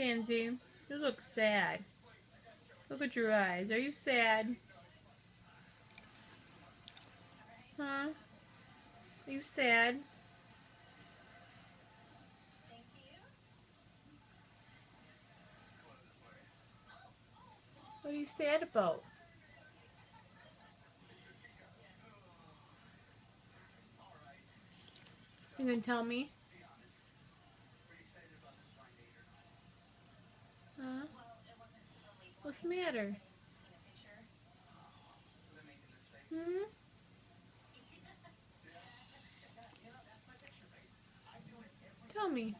Tansy, you look sad. Look at your eyes. Are you sad? Huh? Are you sad? What are you sad about? You gonna tell me? Huh? What's the matter? Hmm? Tell me.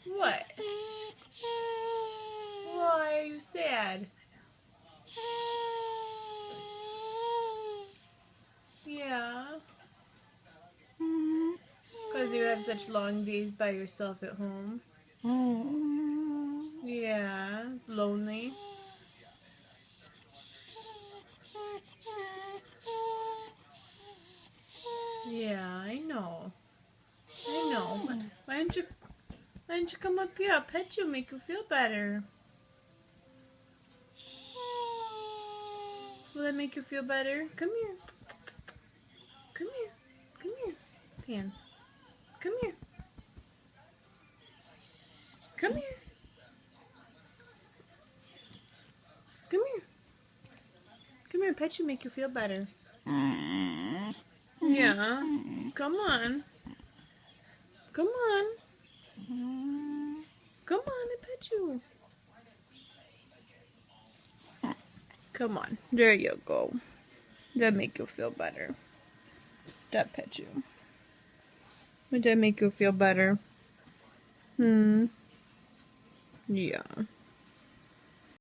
What? Why are you sad? Yeah. Because you have such long days by yourself at home. Yeah, it's lonely. Yeah, I know. I know. Why don't you come up here? I'll pet you, make you feel better. Will that make you feel better? Come here. Come here. Come here. Pants. Come here. Come here. Come here. Come here, pet you, make you feel better. Yeah. Come on. Come on. Come on, I pet you. Come on. There you go. That make you feel better. That pet you. Would that make you feel better? Yeah.